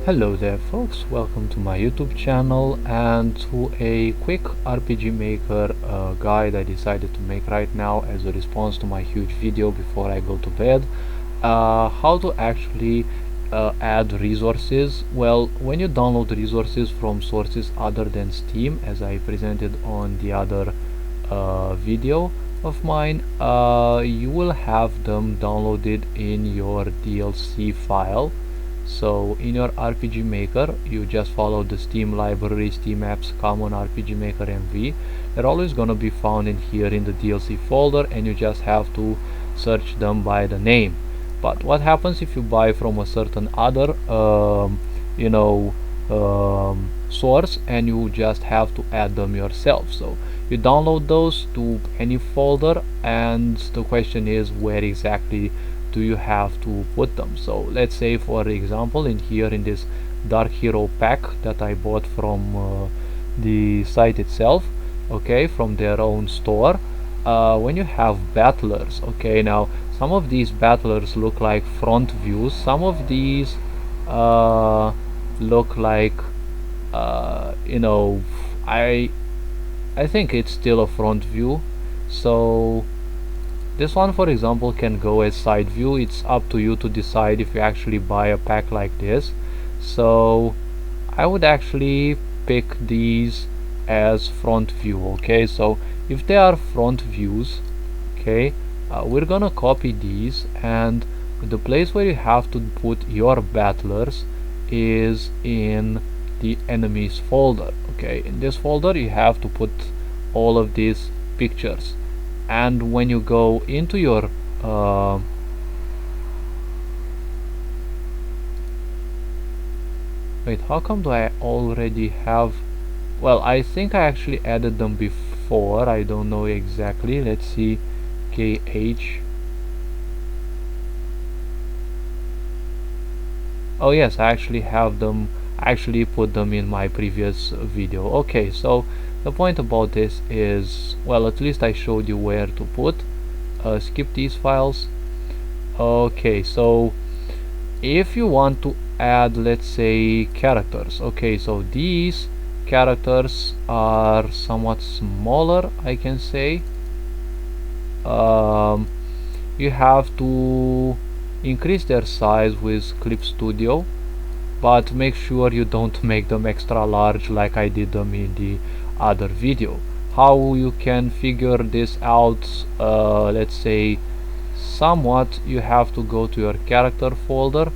Hello there folks, welcome to my YouTube channel and to a quick RPG Maker guide I decided to make right now as a response to my huge video before I go to bed. How to actually add resources. Well, when you download resources from sources other than Steam, as I presented on the other video of mine, you will have them downloaded in your DLC file. So in your RPG Maker, you just follow the Steam library, Steam apps, common RPG Maker MV. They're always gonna be found in here in the DLC folder, and you just have to search them by the name. But what happens if you buy from a certain other, source, and you just have to add them yourself? So you download those to any folder, and the question is, where exactly do you have to put them? So let's say, for example, in here in this Dark Hero pack that I bought from the site itself, okay, from their own store, when you have battlers, okay, now some of these battlers look like front views, some of these look like I think it's still a front view. So this one, for example, can go as side view. It's up to you to decide if you actually buy a pack like this. So I would actually pick these as front view. Okay, so if they are front views, okay, we're gonna copy these, and the place where you have to put your battlers is in the enemies folder. Okay, in this folder you have to put all of these pictures, and when you go into your wait, how come do I already have, well, I think I actually added them before, I don't know exactly. Let's see, KH, oh yes, I actually have them, I actually put them in my previous video. Okay, so the point about this is, well, at least I showed you where to put. Skip these files. Okay, so if you want to add, let's say, characters, okay, so these characters are somewhat smaller, I can say. You have to increase their size with Clip Studio, but make sure you don't make them extra large like I did them in the other video. How you can figure this out, let's say, somewhat, you have to go to your character folder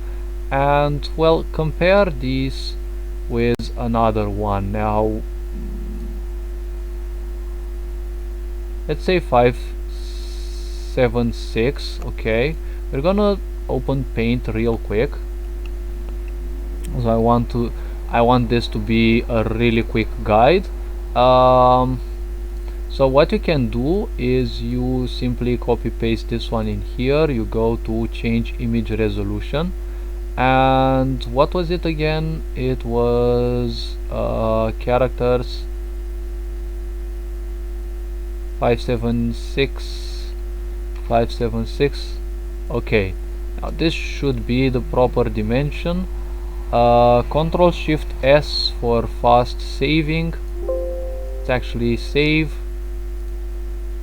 and, well, compare these with another one. Now let's say 576. okay, we're gonna open Paint real quick. So I want this to be a really quick guide. So what you can do is you simply copy paste this one in here. You go to change image resolution, and what was it again? It was characters 576. Okay, now this should be the proper dimension. Control Shift S for fast saving. It's actually save.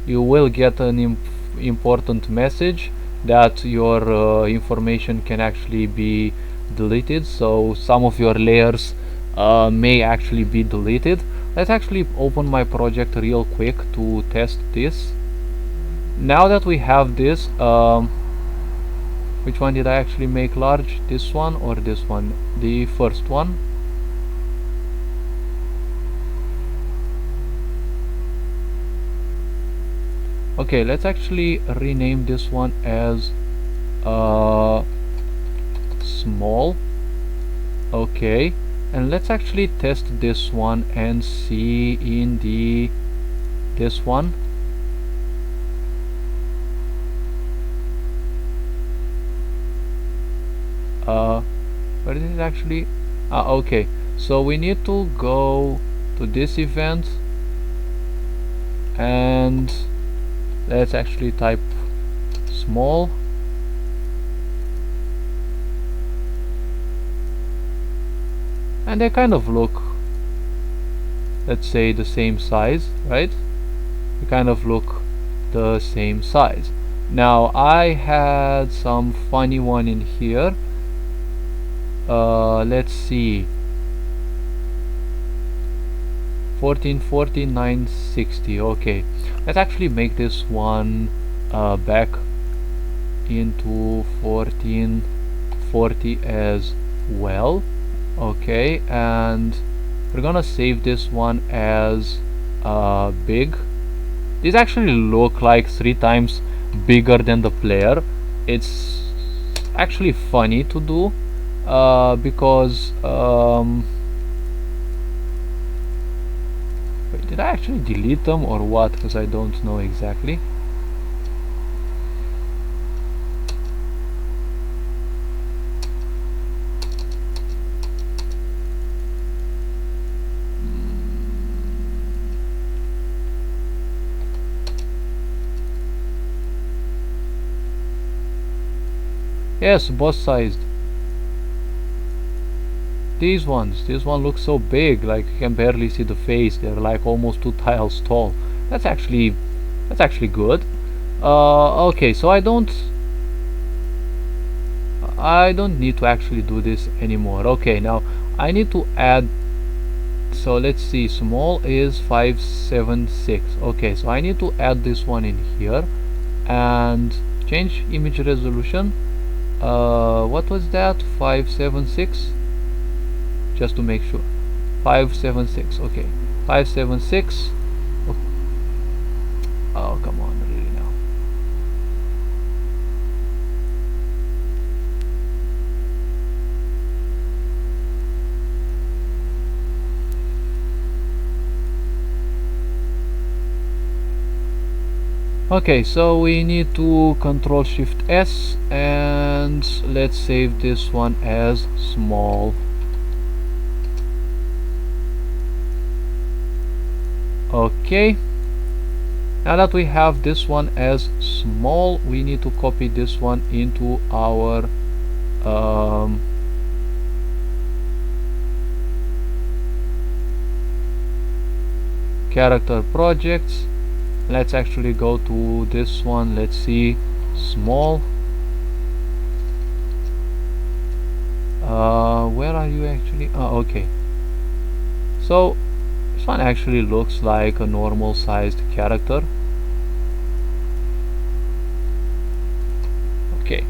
You will get an important message that your information can actually be deleted, so some of your layers may actually be deleted. Let's actually open my project real quick to test this. Now that we have this, which one did I actually make large? This one or this one? The first one. Okay, let's actually rename this one as small. Okay, and let's actually test this one and see in this one. Where is it actually? Okay, so we need to go to this event, and let's actually type small. and they kind of look, let's say, the same size, right? They kind of look the same size. Now I had some funny one in here. Let's see, 1440 960. Okay, let's actually make this one back into 1440 as well. Okay, and we're gonna save this one as big. These actually look like 3 times bigger than the player. It's actually funny to do because wait, did I actually delete them or what? Because I don't know exactly. Yes, boss sized. These one looks so big, like you can barely see the face. They're like almost 2 tiles tall. That's actually good. Okay, so I don't need to actually do this anymore. Okay, now I need to add, so let's see, small is 576. Okay, so I need to add this one in here and change image resolution. What was that? 576, just to make sure. 576. Okay, 576. Oh, come on, really now. Okay, so we need to Control Shift S and let's save this one as small. Okay, now that we have this one as small, we need to copy this one into our character projects. Let's actually go to this one. Let's see, small. Where are you actually? Oh, okay. So this one actually looks like a normal sized character. Okay,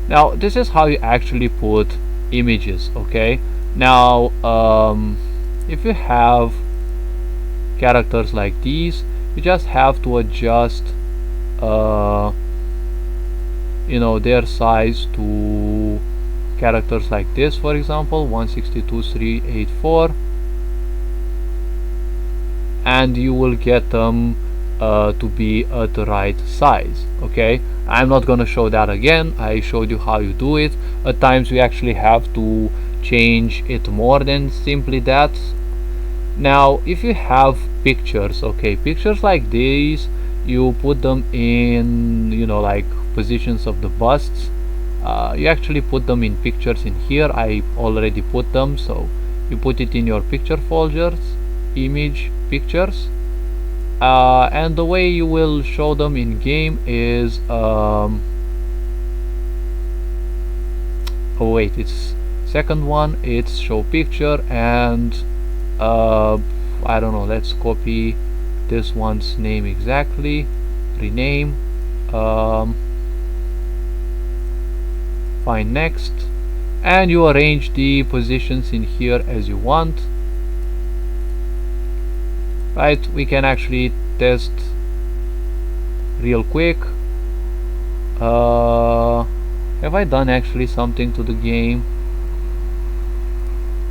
now this is how you actually put images. Okay, now if you have characters like these, you just have to adjust you know, their size to characters like this, for example 162,384, and you will get them to be at the right size. Okay, I'm not gonna show that again. I showed you how you do it. At times we actually have to change it more than simply that. Now if you have pictures, okay, pictures like these, you put them in, you know, like positions of the busts. You actually put them in pictures in here. I already put them, so you put it in your picture folders, image, pictures, and the way you will show them in game is oh wait, it's second one, it's show picture, and I don't know, let's copy this one's name exactly, rename, find next, and you arrange the positions in here as you want. Right, we can actually test real quick. Have I done actually something to the game?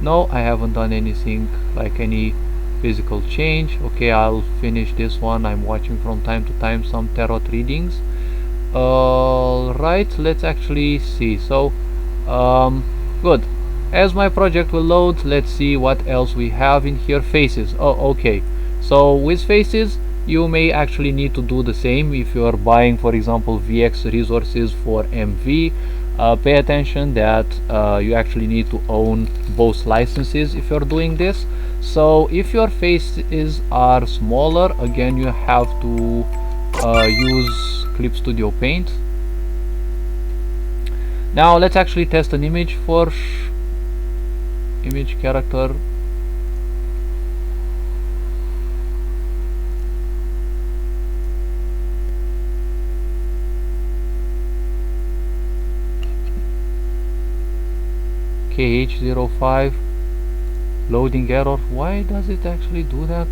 No, I haven't done anything, like any physical change. Okay, I'll finish this one. I'm watching from time to time some tarot readings. Right, let's actually see. So good, as my project will load, let's see what else we have in here. Faces. Oh, okay, so with faces you may actually need to do the same if you are buying, for example, VX resources for MV. pay attention that you actually need to own both licenses if you're doing this. So if your faces are smaller, again you have to use Clip Studio Paint. Now let's actually test an image for image character. KH05 loading error. Why does it actually do that?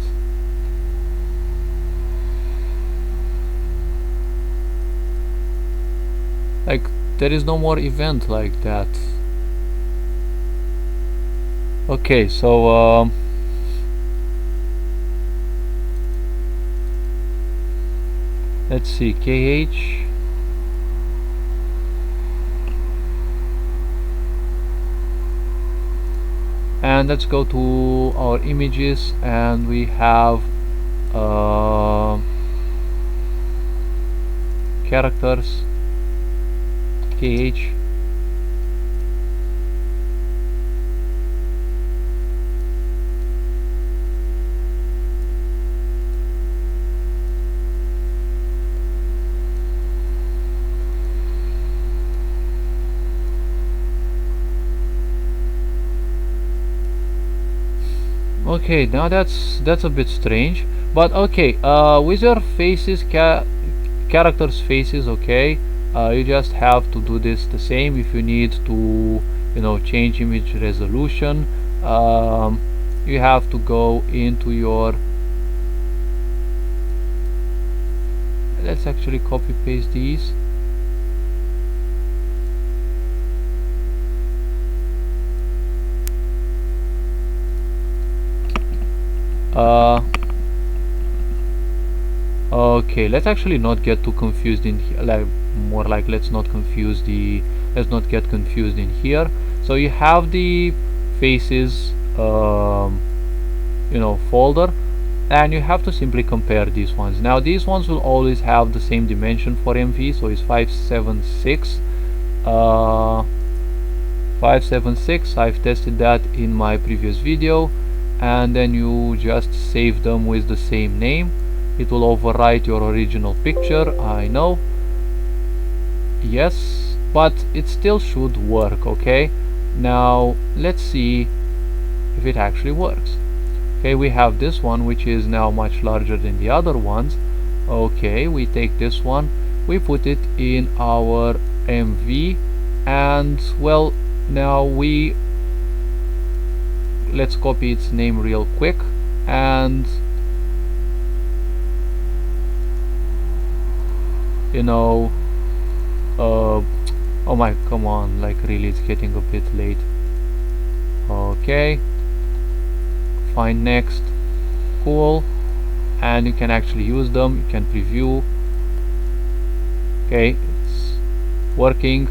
Like, there is no more event like that. Okay, so let's see, KH. And let's go to our images, and we have characters, KH. Okay, now that's a bit strange, but okay, with your faces, characters faces, okay, you just have to do this the same. If you need to, you know, change image resolution, you have to go into your, let's actually copy paste these. Okay, let's actually not get too confused in here, like more like let's not get confused in here. So you have the faces you know, folder, and you have to simply compare these ones. Now these ones will always have the same dimension for MV, so it's 576. 576, I've tested that in my previous video. And then you just save them with the same name. It will overwrite your original picture, I know, yes, but it still should work. Okay, now let's see if it actually works. Okay, we have this one, which is now much larger than the other ones. Okay, we take this one, we put it in our MV, and well, now let's copy its name real quick, and you know, oh my, come on, like really, it's getting a bit late. Okay, find next, cool, and you can actually use them, you can preview. Okay, it's working.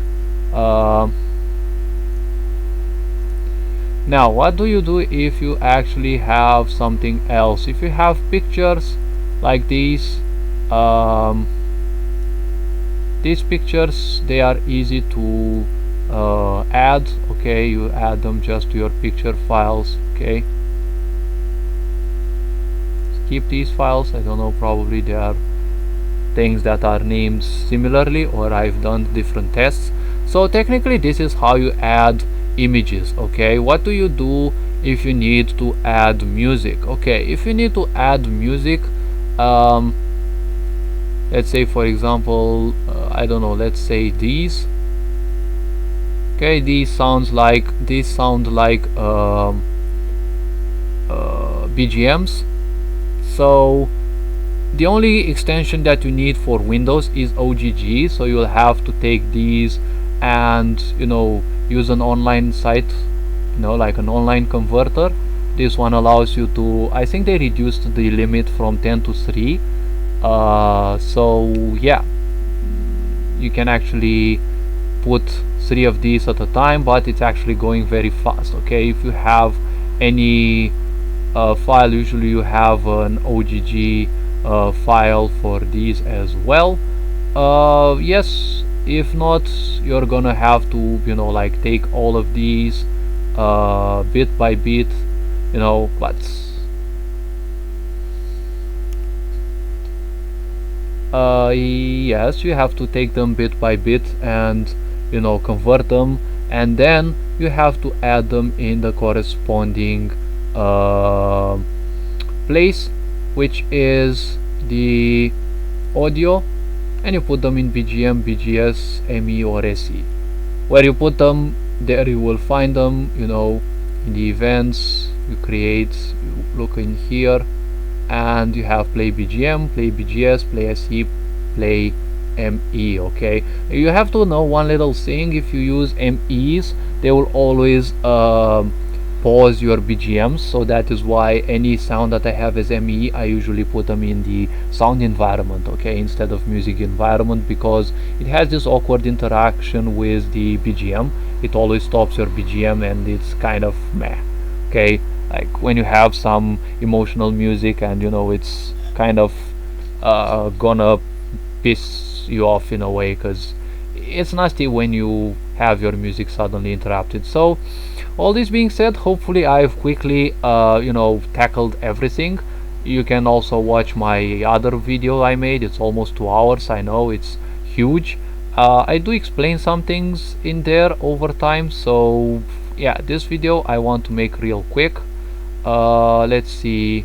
Now what do you do if you actually have something else? If you have pictures like these pictures, they are easy to add. Okay, you add them just to your picture files. Okay, keep these files. I don't know, probably they are things that are named similarly, or I've done different tests. So technically this is how you add images. Okay, what do you do if you need to add music? Okay, if you need to add music, let's say for example, I don't know, let's say these. Okay, these sound like BGMs. So the only extension that you need for Windows is OGG, so you'll have to take these and, you know, use an online site, you know, like an online converter. This one allows you to, I think they reduced the limit from 10 to 3, so yeah, you can actually put 3 of these at a time, but it's actually going very fast. Okay, if you have any file, usually you have an OGG file for these as well. Yes, If not, you're gonna have to, you know, like take all of these bit by bit, you know. But yes, you have to take them bit by bit and, you know, convert them, and then you have to add them in the corresponding place, which is the audio, and you put them in BGM, BGS, ME or SE. Where you put them, there you will find them, you know, in the events you create. You look in here and you have play BGM, play BGS, play SE, play ME. Okay, you have to know one little thing: if you use MEs, they will always pause your BGMs. So that is why any sound that I have as ME, I usually put them in the sound environment, okay, instead of music environment, because it has this awkward interaction with the BGM. It always stops your BGM and it's kind of meh. Okay, like when you have some emotional music and, you know, it's kind of gonna piss you off in a way, because it's nasty when you have your music suddenly interrupted. So all this being said, hopefully I've quickly you know, tackled everything. You can also watch my other video I made. It's almost 2 hours. I know it's huge. I do explain some things in there over time, so yeah, this video I want to make real quick. Let's see.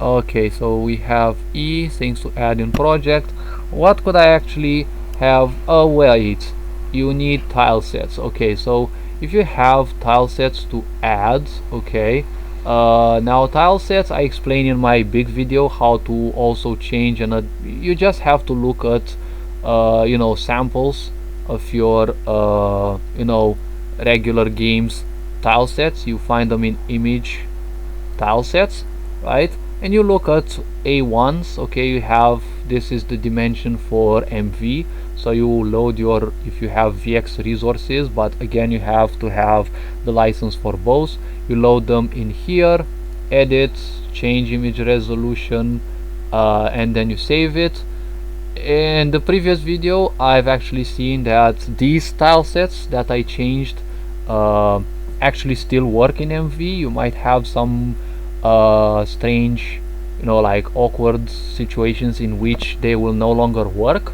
Okay, so we have E, things to add in project. What could I actually have? Oh wait, you need tile sets. Okay, so if you have tile sets to add, okay, now tile sets I explained in my big video how to also change, and you just have to look at you know, samples of your you know, regular games tile sets. You find them in image tile sets, right? And you look at A1s. Okay, you have, this is the dimension for MV, so you load your, if you have VX resources, but again you have to have the license for both. You load them in here, edit, change image resolution, and then you save it. In the previous video I've actually seen that these tile sets that I changed actually still work in MV. You might have some strange, you know, like awkward situations in which they will no longer work,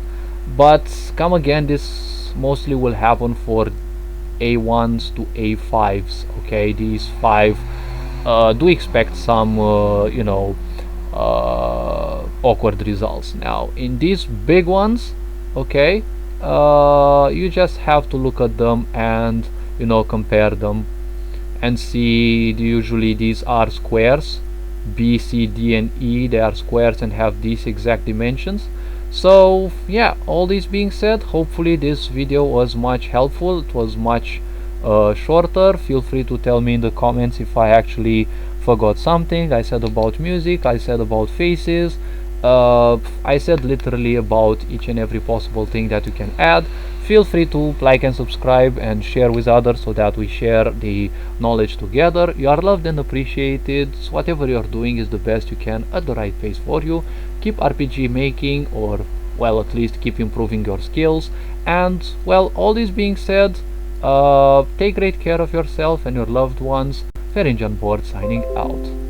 but come again, this mostly will happen for A1s to A5s. okay, these 5 do expect some you know, awkward results. Now in these big ones, okay, you just have to look at them and, you know, compare them and see. Usually these are squares, B, C, D and E, they are squares and have these exact dimensions. So yeah, all this being said, hopefully this video was much helpful. It was much shorter. Feel free to tell me in the comments if I actually forgot something. I said about music, I said about faces, I said literally about each and every possible thing that you can add. Feel free to like and subscribe and share with others so that we share the knowledge together. You are loved and appreciated. So whatever you are doing is the best you can at the right pace for you. Keep RPG making, or well, at least keep improving your skills. And well, all this being said, take great care of yourself and your loved ones. Ferinjan Board signing out.